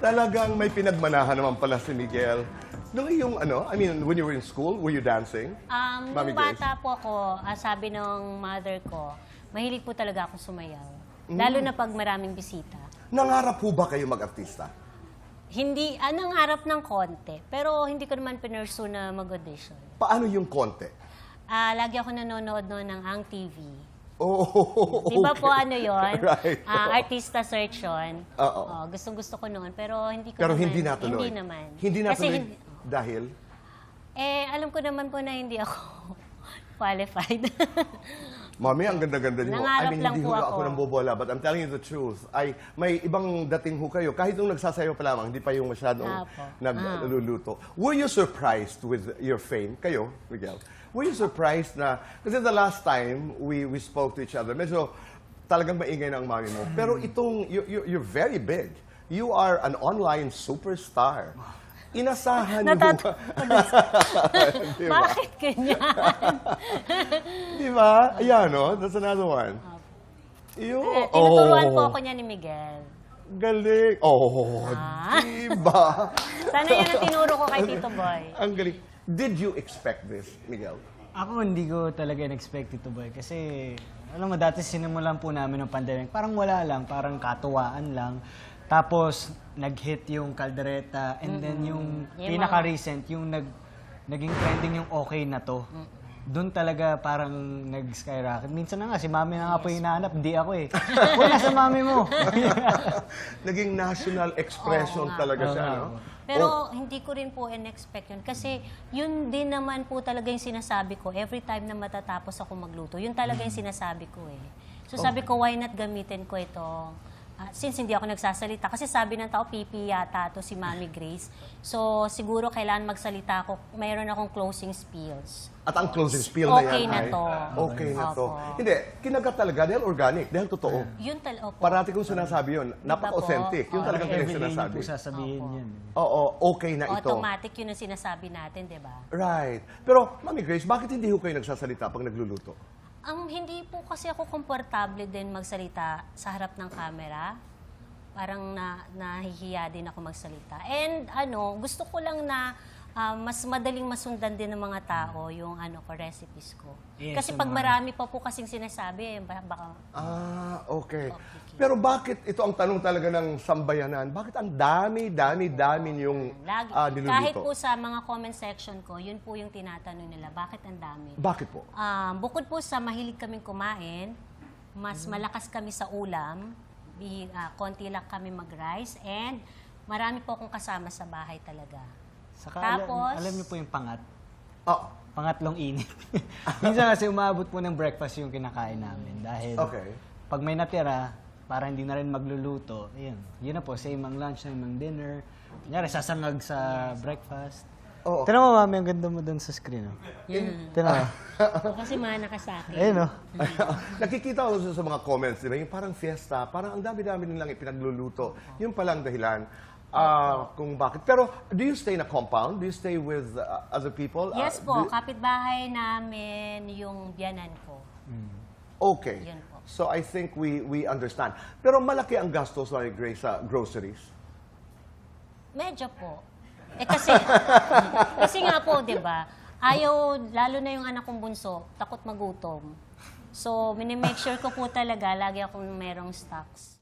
Talagang may pinagmanahan naman pala si Miguel. Nung iyong when you were in school, were you dancing? Mami Nung Grace? bata po ako, sabi ng mother ko, mahilig po talaga ako sumayaw. Lalo na pag maraming bisita. Nangarap po ba kayo mag-artista? Hindi, nangarap ng konti. Pero hindi ko naman pinursu na mag-audition. Paano yung konti? Lagi ako nanonood noon ng Ang TV. Oh, Di ba po ano yun? Right. Artista search yun. Oo. Gustong-gusto ko noon. Pero hindi ko Pero naman. hindi natuloy? Hindi naman. Hindi Kasi natuloy dahil? alam ko naman po na hindi ako qualified. Mami, ang ganda-ganda niyo. Nangarap lang hindi po ho ako. ako ng bobola, but I'm telling you the truth. May ibang dating ho kayo. Kahit nung nagsasayaw pa lamang, hindi pa yung masyadong Apo. nagluluto. Were you surprised with your fame? Kayo, Miguel? Were you surprised na, kasi the last time we spoke to each other, medyo talagang maingay na ang mami mo. Pero itong, you're very big. You are an online superstar. Inasahan niyo ba? Di ba? Bakit ganyan? Di ba? Ayan, no? That's another one. Tinuturuan po ako niya ni Miguel. Galing. Oh, diba? Sana yan ang tinuro ko kay Tito Boy. Ang galing. Did you expect this, Miguel? Ako hindi ko talaga in-expect ito, boy. Kasi, alam mo, dati sinimulan po namin ng pandemic. Parang wala lang, parang katuwaan lang. Tapos, nag-hit yung Caldereta. And then yung Yung pinaka-recent, yung naging trending yung okay na to. Doon talaga parang nag-skyrocket. Minsan na nga, si mami na nga po yung hinahanap, hindi ako eh. Uy, nasa mami mo. Naging national expression Oo nga. talaga siya, no? Pero hindi ko rin po in-expect yun. Kasi yun din naman po talaga yung sinasabi ko. Every time na matatapos ako magluto, yun talaga yung sinasabi ko eh. So sabi ko, why not gamitin ko ito? Since hindi ako nagsasalita, kasi sabi ng tao, pipi yata to si Mami Grace. So, siguro kailangan magsalita ako. Mayroon akong closing spills. At ang closing spiel na yan Okay na ay, to. Okay na to. Opo. Hindi, kinagat talaga dahil organic, dahil totoo. Yun talaga. Parati kong sinasabi yun, napaka-authentic. Yung talagang kanyang Everyday niyo sinasabi. po sasabihin yan. Oo, okay na ito. Automatic yun ang sinasabi natin, di ba? Right. Pero, Mami Grace, bakit hindi ho kayo nagsasalita pag nagluluto? Hindi po kasi ako komportable din magsalita sa harap ng camera. Parang nahihiya din ako magsalita. And gusto ko lang na mas madaling masundan din ng mga tao yung recipes ko. Yes, Kasi pag marami pa po kasing sinasabi, baka Okay. Pero bakit, ito ang tanong talaga ng sambayanan, bakit ang dami yung lagi. niluluto? Kahit po sa mga comment section ko, yun po yung tinatanong nila, bakit ang dami? Bakit po? Bukod po sa mahilig kaming kumain, mas malakas kami sa ulam, konti lang kami mag-rice, and marami po akong kasama sa bahay talaga. Saka Tapos, alam niyo po yung pangat. Oh, Pangatlong init. Minsan kasi umabot po ng breakfast yung kinakain namin. Dahil Okay. pag may natira, para hindi na rin magluluto, yun na po, same ang lunch, same ang dinner. Kunyari, sasangag sa breakfast. Oo. Tinan mo, mami, ang ganda mo dun sa screen. Oh. Tinan mo. Kasi mana ka sa akin. Ayun, oh. Nakikita ko sa mga comments, di ba? Yung parang fiesta, parang ang dami-dami nilang ipinagluluto. Yung palang dahilan kung bakit. Pero, do you stay in a compound? Do you stay with other people? Yes po, kapitbahay namin yung biyanan ko. Okay. Yun po. So, I think we understand. Pero malaki ang gastos, Mami Grace, sa groceries. Medyo po. Kasi, kasi nga po, di ba, lalo na yung anak kong bunso, takot magutom. So, minimake sure ko po talaga, lagi akong merong stocks.